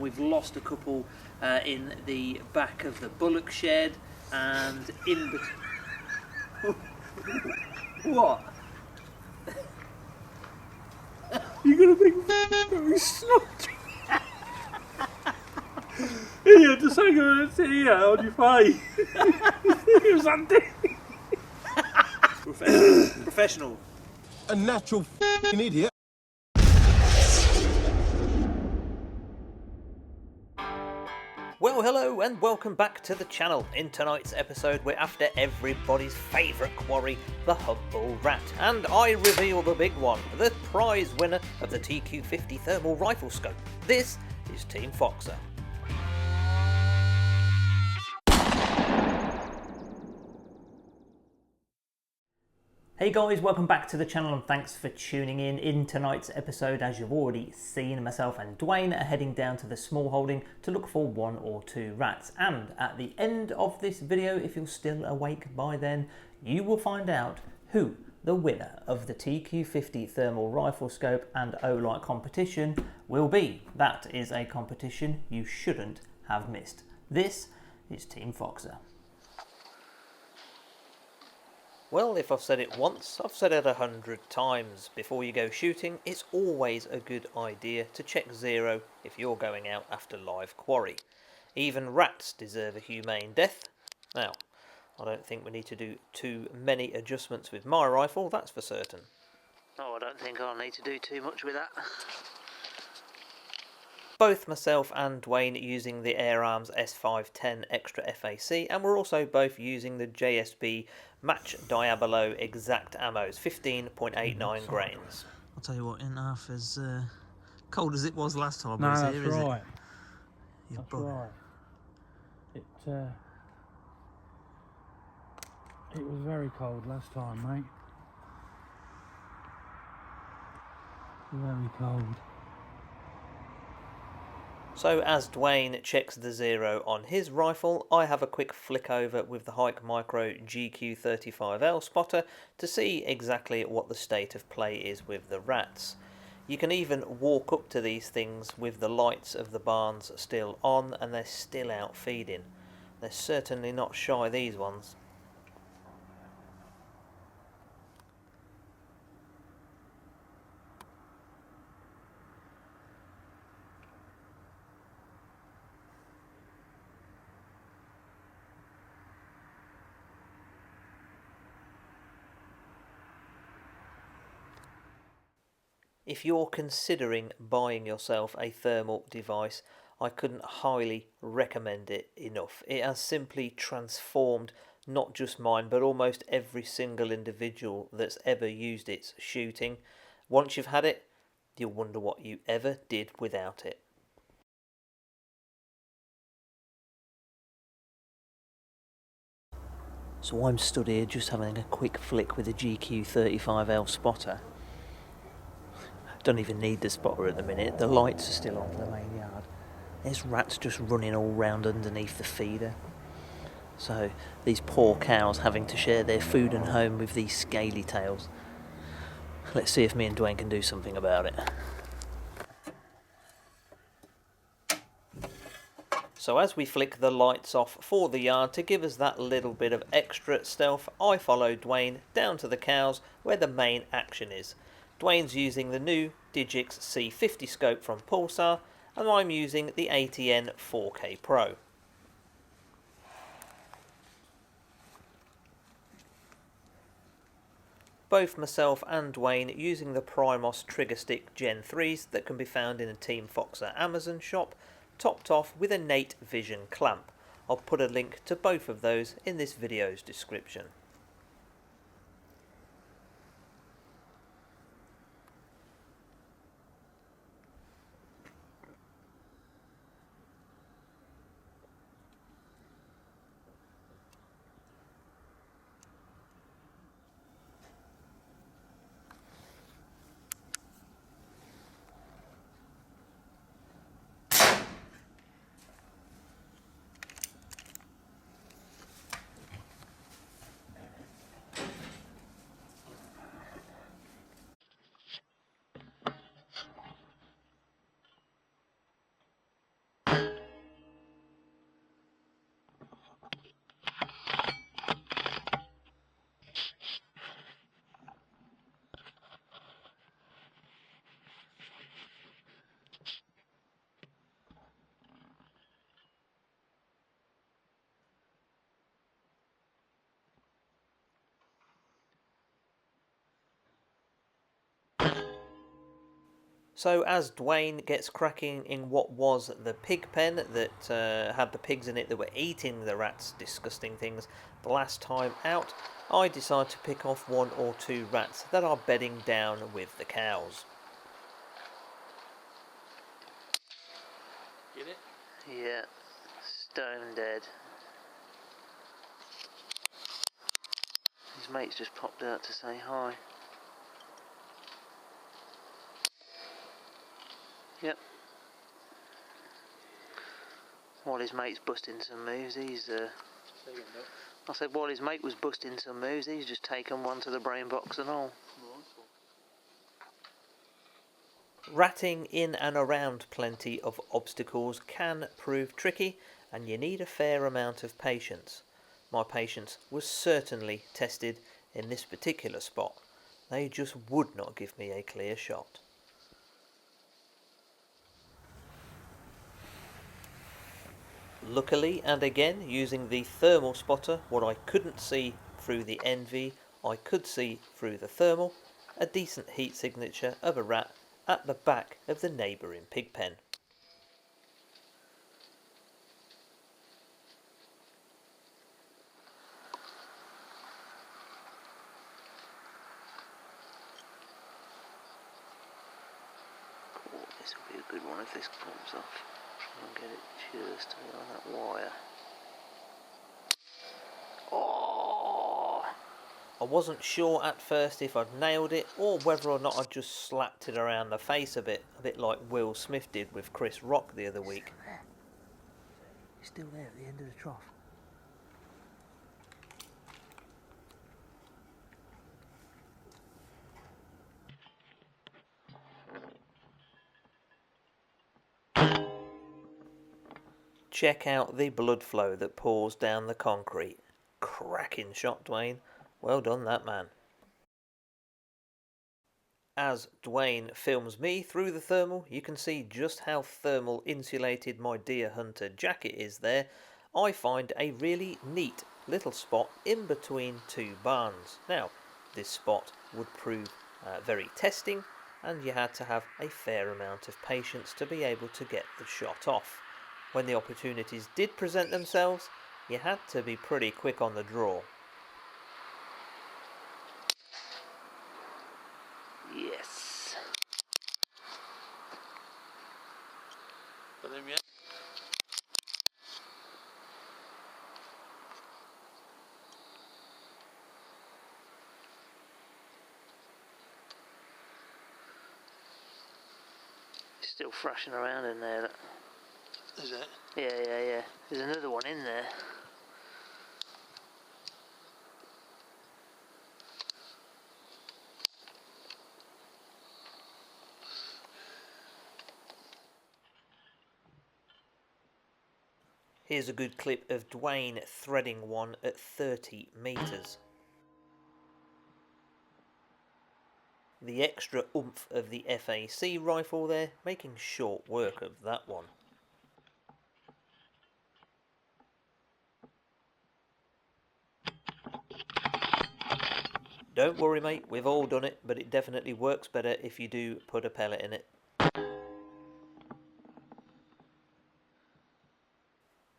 we've lost a couple in the back of the bullock shed, and in between. What? You're gonna think very snot. Here, just hang on here on your face. It was Andy. Professional. A natural f***ing idiot. Well, hello and welcome back to the channel. In tonight's episode, we're after everybody's favourite quarry, the Humble Rat, and I reveal the big one, the prize winner of the TQ50 Thermal rifle scope. This is Team Foxer. Hey guys, welcome back to the channel and thanks for tuning in. In tonight's episode, as you've already seen, myself and Dwayne are heading down to the small holding to look for 1 or 2 rats. And at the end of this video, if you're still awake by then, you will find out who the winner of the TQ50 Thermal rifle scope and Olight competition will be. That is a competition you shouldn't have missed. This is Team Foxer. Well, if I've said it once, I've said it 100 times. Before you go shooting, it's always a good idea to check zero if you're going out after live quarry. Even rats deserve a humane death. Now, I don't think we need to do too many adjustments with my rifle, that's for certain. Oh, I don't think I'll need to do too much with that. Both myself and Dwayne using the Air Arms S510 Extra FAC, and we're also both using the JSB Match Diabolo Exact Ammos, 15.89 grains. I'll tell you what, in half as cold as it was last time. No, was that's here, right. Is it? That's right. It was very cold last time, mate. Very cold. So as Dwayne checks the zero on his rifle, I have a quick flick over with the HIKMICRO GQ35L spotter to see exactly what the state of play is with the rats. You can even walk up to these things with the lights of the barns still on and they're still out feeding. They're certainly not shy, these ones. If you're considering buying yourself a thermal device, I couldn't highly recommend it enough. It has simply transformed not just mine, but almost every single individual that's ever used its shooting. Once you've had it, you'll wonder what you ever did without it. So I'm stood here just having a quick flick with the GQ35L spotter. Don't even need the spotter at the minute, the lights are still on for the main yard. There's rats just running all round underneath the feeder. So these poor cows having to share their food and home with these scaly tails. Let's see if me and Dwayne can do something about it. So as we flick the lights off for the yard to give us that little bit of extra stealth, I follow Dwayne down to the cows where the main action is. Dwayne's using the new Digix C50 scope from Pulsar, and I'm using the ATN 4K Pro. Both myself and Dwayne using the Primos Trigger Stick Gen 3s that can be found in a Team Foxer Amazon shop, topped off with a Nate Vision clamp. I'll put a link to both of those in this video's description. So as Dwayne gets cracking in what was the pig pen that had the pigs in it that were eating the rats, disgusting things, the last time out, I decide to pick off 1 or 2 rats that are bedding down with the cows. Get it? Yeah, stone dead. His mate's just popped out to say hi. Yep. While his mate's busting some moves, I said while his mate was busting some moves, he's just taken one to the brain box and all. Ratting in and around plenty of obstacles can prove tricky, and you need a fair amount of patience. My patience was certainly tested in this particular spot. They just would not give me a clear shot. Luckily, and again using the thermal spotter, what I couldn't see through the NV, I could see through the thermal, a decent heat signature of a rat at the back of the neighbouring pig pen. Oh, this will be a good one if this comes off. Try and get it just on that wire. Oh! I wasn't sure at first if I'd nailed it or whether or not I'd just slapped it around the face a bit like Will Smith did with Chris Rock the other week. He's still there at the end of the trough. Check out the blood flow that pours down the concrete. Cracking shot, Dwayne. Well done, that man. As Dwayne films me through the thermal, you can see just how thermal insulated my deer hunter jacket is there. I find a really neat little spot in between 2 barns. Now, this spot would prove very testing, and you had to have a fair amount of patience to be able to get the shot off. When the opportunities did present themselves, you had to be pretty quick on the draw. Yes. Got him yet? Still thrashing around in there. Is it? Yeah. There's another one in there. Here's a good clip of Dwayne threading one at 30 metres. The extra oomph of the FAC rifle there, making short work of that one. Don't worry mate, we've all done it, but it definitely works better if you do put a pellet in it.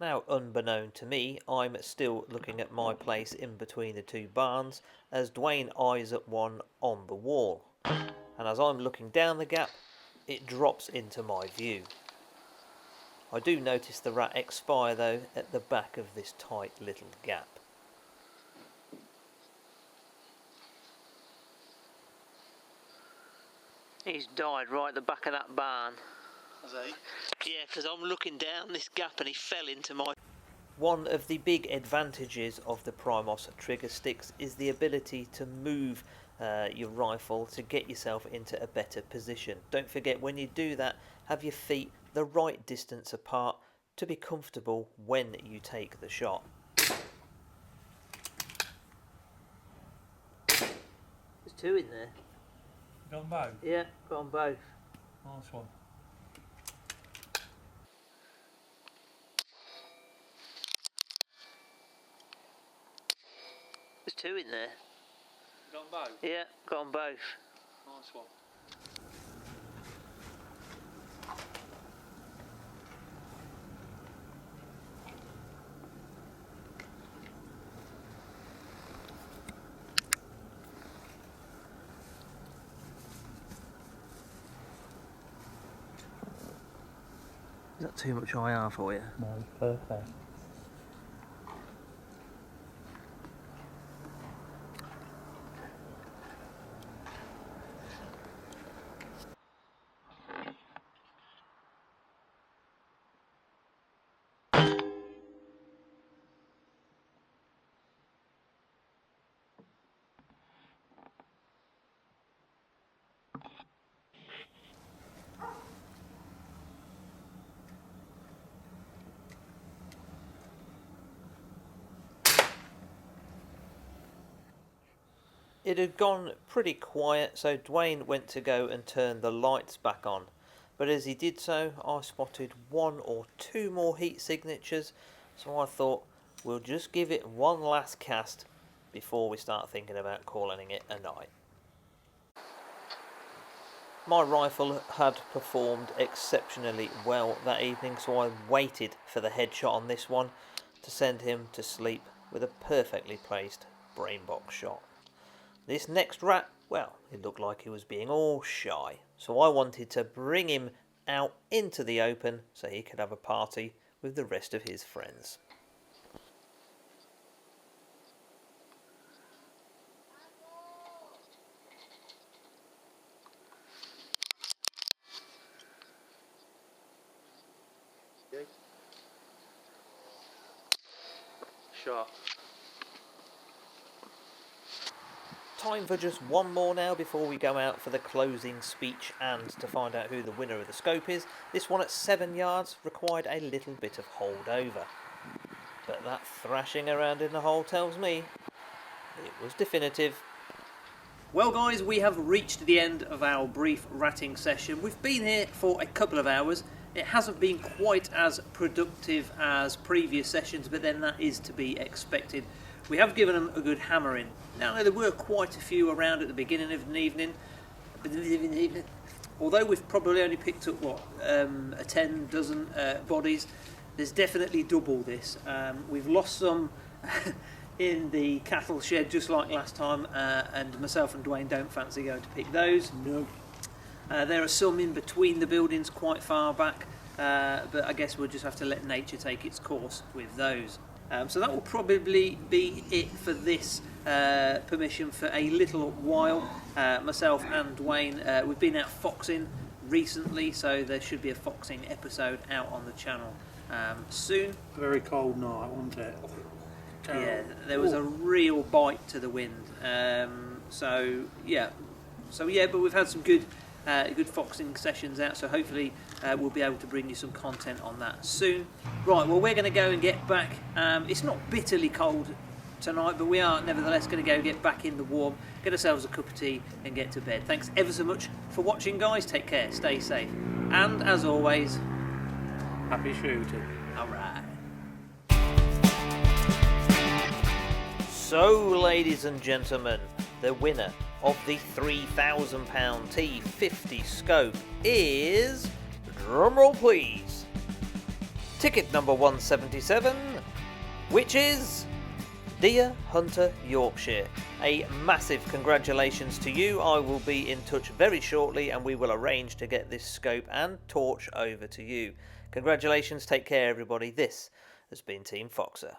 Now, unbeknown to me, I'm still looking at my place in between the 2 barns as Dwayne eyes at one on the wall. And as I'm looking down the gap, it drops into my view. I do notice the rat expire though at the back of this tight little gap. He's died right at the back of that barn. Has he? Yeah, because I'm looking down this gap and he fell into my... One of the big advantages of the Primos trigger sticks is the ability to move your rifle to get yourself into a better position. Don't forget, when you do that, have your feet the right distance apart to be comfortable when you take the shot. There's 2 in there. Got them both? Yeah, got them both. Nice one. There's 2 in there. Got them both? Yeah, got them both. Nice one. that too much IR for you? No, perfect. It had gone pretty quiet, so Dwayne went to go and turn the lights back on. But as he did so, I spotted 1 or 2 more heat signatures, so I thought we'll just give it one last cast before we start thinking about calling it a night. My rifle had performed exceptionally well that evening, so I waited for the headshot on this one to send him to sleep with a perfectly placed brain box shot. This next rat, well, it looked like he was being all shy, so I wanted to bring him out into the open so he could have a party with the rest of his friends. Shot. Time for just one more now before we go out for the closing speech and to find out who the winner of the scope is. This one at 7 yards required a little bit of holdover, but that thrashing around in the hole tells me it was definitive. Well guys, we have reached the end of our brief ratting session. We've been here for a couple of hours. It hasn't been quite as productive as previous sessions, but then that is to be expected. We have given them a good hammering. Now there were quite a few around at the beginning of the evening, although we've probably only picked up a 10 dozen bodies. There's definitely double this. We've lost some in the cattle shed just like last time, and myself and Dwayne don't fancy going to pick those. No. There are some in between the buildings quite far back, but I guess we'll just have to let nature take its course with those. So that will probably be it for this permission for a little while. Myself and Dwayne, we've been out foxing recently, so there should be a foxing episode out on the channel soon. Very cold night, wasn't it? Yeah, there was a real bite to the wind. So yeah, but we've had some good foxing sessions out, so hopefully we'll be able to bring you some content on that soon. Right, well, we're going to go and get back. It's not bitterly cold tonight, but we are nevertheless going to go get back in the warm, get ourselves a cup of tea and get to bed. Thanks ever so much for watching, guys. Take care, stay safe, and as always, Happy shooting. alright. So, ladies and gentlemen, the winner of the £3,000 T50 scope is, drumroll please, ticket number 177, which is Deer Hunter Yorkshire. A massive congratulations to you. I will be in touch very shortly and we will arrange to get this scope and torch over to you. Congratulations, take care everybody. This has been Team Foxer.